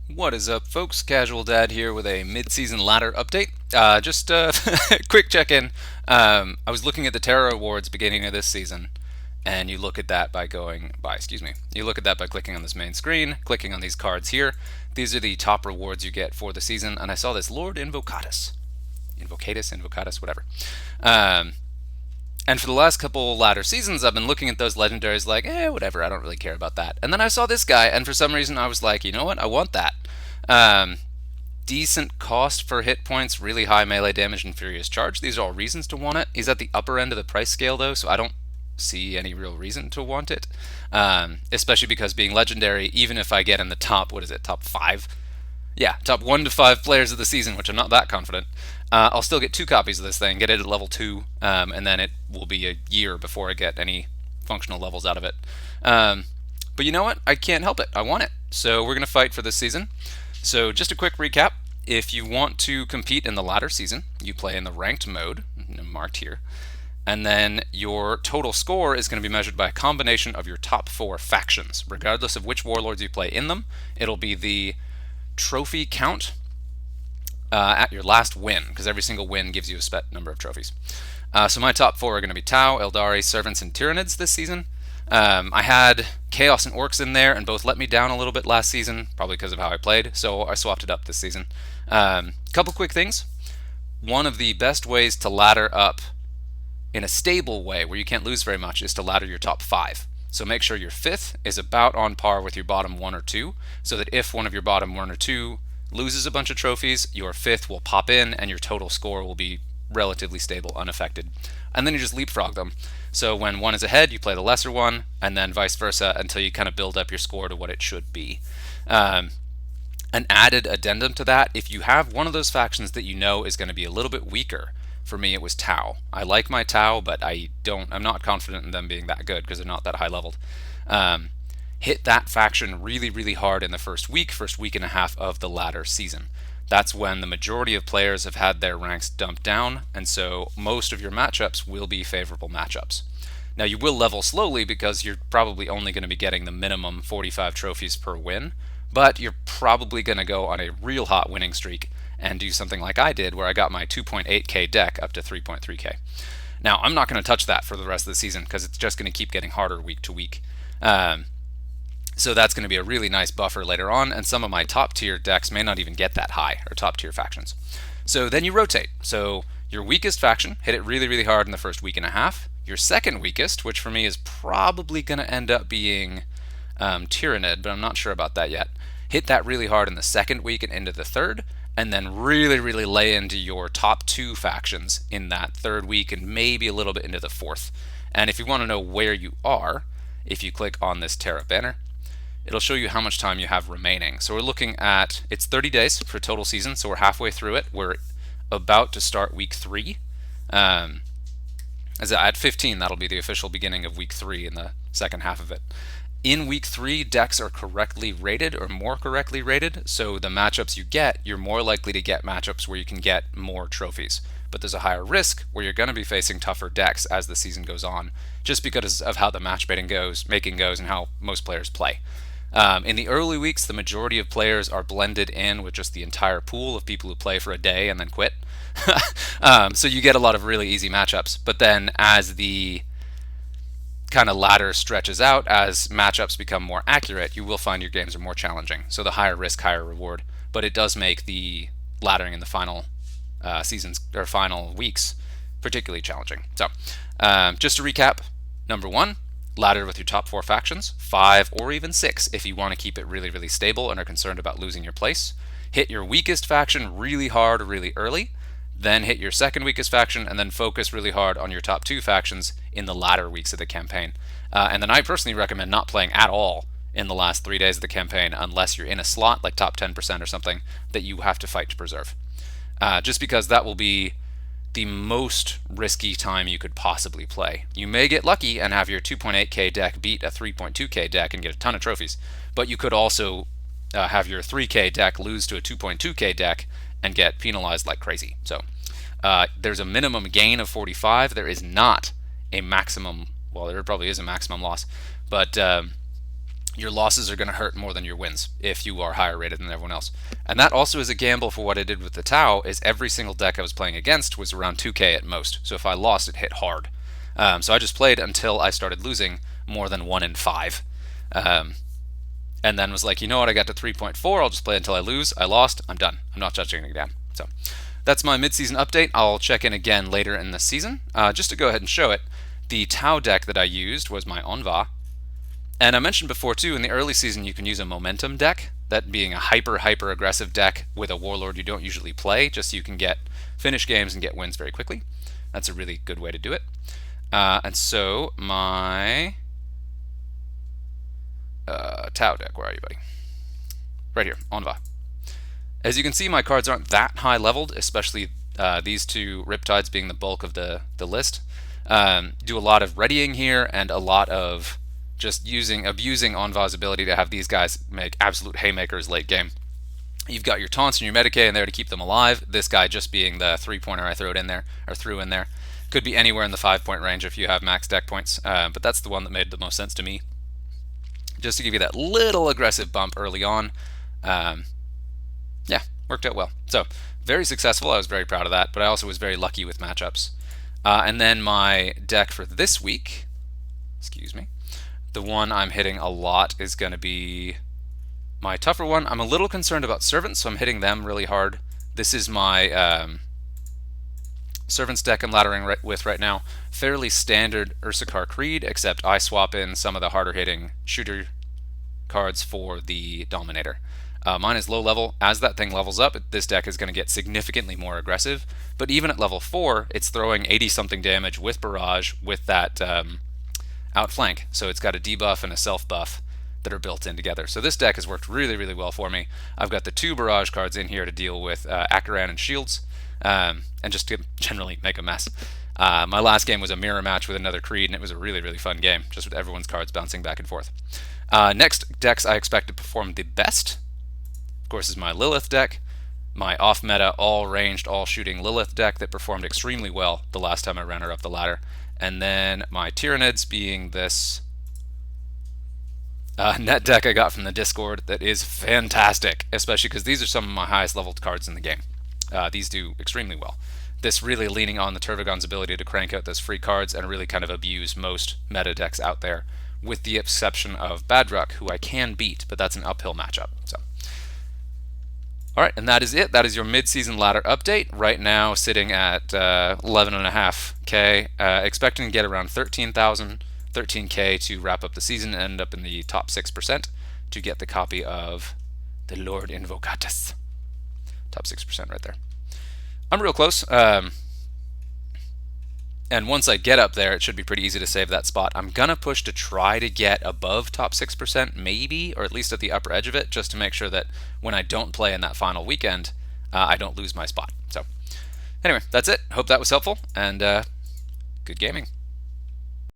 What is up, folks? Casual Dad here with a mid-season ladder update. Just quick check-in. I was looking at the Terra awards beginning of this season, and you look at that by You look at that by clicking on this main screen, clicking on these cards here. These are the top rewards you get for the season, and I saw this Lord Invocatus, whatever. Um, and for the last couple ladder seasons, I've been looking at those legendaries like, whatever, I don't really care about that. And then I saw this guy, and for some reason I was like, you know what, I want that. Um, Decent cost for hit points, really high melee damage, and furious charge. These are all reasons to want it. He's at the upper end of the price scale though, so I don't see any real reason to want it. Especially because being legendary, even if I get in the top, what is it, top 5? Yeah, top 1 to 5 players of the season, which I'm not that confident. I'll still get 2 copies of this thing, get it at level 2, and then it will be a year before I get any functional levels out of it. But you know what? I can't help it. I want it. So we're going to fight for this season. So just a quick recap. If you want to compete in the latter season, you play in the ranked mode, marked here, and then your total score is going to be measured by a combination of your top 4 factions. Regardless of which warlords you play in them, it'll be the trophy count at your last win, because every single win gives you a set number of trophies. So my top 4 are going to be Tau, Eldari, Servants, and Tyranids this season. I had Chaos and Orcs in there, and both let me down a little bit last season, probably because of how I played, so I swapped it up this season. Couple quick things. One of the best ways to ladder up in a stable way, where you can't lose very much, is to ladder your top 5. So make sure your 5th is about on par with your bottom 1 or 2, so that if one of your bottom 1 or 2 loses a bunch of trophies, your 5th will pop in and your total score will be relatively stable, unaffected. And then you just leapfrog them. So when one is ahead, you play the lesser one, and then vice versa until you kind of build up your score to what it should be. An added addendum to that, if you have one of those factions that you know is going to be a little bit weaker, for me it was Tau. I like my Tau, but I'm not confident in them being that good because they're not that high leveled. Hit that faction really, really hard in the first week and a half of the latter season. That's when the majority of players have had their ranks dumped down, and so most of your matchups will be favorable matchups. Now you will level slowly because you're probably only going to be getting the minimum 45 trophies per win, but you're probably going to go on a real hot winning streak and do something like I did where I got my 2.8k deck up to 3.3k. Now I'm not going to touch that for the rest of the season because it's just going to keep getting harder week to week. So that's going to be a really nice buffer later on, and some of my top tier decks may not even get that high, or top tier factions. So then you rotate. So your weakest faction, hit it really, really hard in the first week and a half. Your second weakest, which for me is probably going to end up being Tyranid, but I'm not sure about that yet. Hit that really hard in the second week and into the third, and then really, really lay into your top 2 factions in that third week and maybe a little bit into the fourth. And if you want to know where you are, if you click on this Terra banner, it'll show you how much time you have remaining. So we're looking at, it's 30 days for total season, so we're halfway through it. We're about to start week 3. As at 15, that'll be the official beginning of week 3 in the second half of it. In week 3, decks are correctly rated or more correctly rated, so the matchups you get, you're more likely to get matchups where you can get more trophies. But there's a higher risk where you're going to be facing tougher decks as the season goes on, just because of how the making goes, and how most players play. In the early weeks, the majority of players are blended in with just the entire pool of people who play for a day and then quit. So you get a lot of really easy matchups. But then as the kind of ladder stretches out, as matchups become more accurate, you will find your games are more challenging. So the higher risk, higher reward. But it does make the laddering in the final seasons or final weeks particularly challenging. So just to recap, number 1, ladder with your top 4 factions, 5 or even 6 if you want to keep it really, really stable and are concerned about losing your place. Hit your weakest faction really hard really early, then hit your second weakest faction, and then focus really hard on your top 2 factions in the latter weeks of the campaign. And then I personally recommend not playing at all in the last 3 days of the campaign unless you're in a slot like top 10% or something that you have to fight to preserve. Just because that will be the most risky time you could possibly play. You may get lucky and have your 2.8k deck beat a 3.2k deck and get a ton of trophies, but you could also have your 3k deck lose to a 2.2k deck and get penalized like crazy. So there's a minimum gain of 45. There is not a maximum, well, there probably is a maximum loss, but your losses are going to hurt more than your wins if you are higher rated than everyone else. And that also is a gamble for what I did with the Tau, is every single deck I was playing against was around 2k at most. So if I lost, it hit hard. So I just played until I started losing more than 1 in 5. And then was like, you know what, I got to 3.4, I'll just play until I lose. I lost, I'm done. I'm not touching it again. So that's my mid-season update. I'll check in again later in the season. Just to go ahead and show it, the Tau deck that I used was my Aun'va. And I mentioned before too, in the early season you can use a momentum deck, that being a hyper aggressive deck with a Warlord you don't usually play, just so you can finish games and get wins very quickly. That's a really good way to do it. And so my Tau deck, where are you, buddy? Right here, Aun'va. As you can see, my cards aren't that high leveled, especially these two Riptides being the bulk of the list. Do a lot of readying here and a lot of just abusing Aun'va's ability to have these guys make absolute haymakers late game. You've got your taunts and your Medicae in there to keep them alive. This guy just being the 3-pointer I threw in there. Could be anywhere in the 5-point range if you have max deck points, but that's the one that made the most sense to me. Just to give you that little aggressive bump early on. Yeah, worked out well. So, very successful. I was very proud of that, but I also was very lucky with matchups. And then my deck for this week, excuse me, the one I'm hitting a lot is going to be my tougher one. I'm a little concerned about Servants, so I'm hitting them really hard. This is my Servants deck I'm laddering with right now. Fairly standard Ursarkar Creed, except I swap in some of the harder hitting shooter cards for the Dominator. Mine is low level. As that thing levels up, this deck is going to get significantly more aggressive. But even at level 4, it's throwing 80-something damage with Barrage with that outflank. So it's got a debuff and a self buff that are built in together. So this deck has worked really, really well for me. I've got the 2 Barrage cards in here to deal with Akaran and Shields, and just to generally make a mess. My last game was a mirror match with another Creed, and it was a really, really fun game, just with everyone's cards bouncing back and forth. Next decks I expect to perform the best, of course, is my Lilith deck, my off-meta, all-ranged, all-shooting Lilith deck that performed extremely well the last time I ran her up the ladder, and then my Tyranids being this net deck I got from the Discord that is fantastic, especially because these are some of my highest leveled cards in the game. These do extremely well. This really leaning on the Tervagon's ability to crank out those free cards and really kind of abuse most meta decks out there, with the exception of Badruck, who I can beat, but that's an uphill matchup. So, alright, and that is it. That is your mid-season ladder update. Right now sitting at 11.5k, expecting to get around 13k to wrap up the season and end up in the top 6% to get the copy of the Lord Invocatus. Top 6% right there. I'm real close, and once I get up there, it should be pretty easy to save that spot. I'm gonna push to try to get above top 6%, maybe, or at least at the upper edge of it, just to make sure that when I don't play in that final weekend, I don't lose my spot. So, anyway, that's it. Hope that was helpful, and good gaming.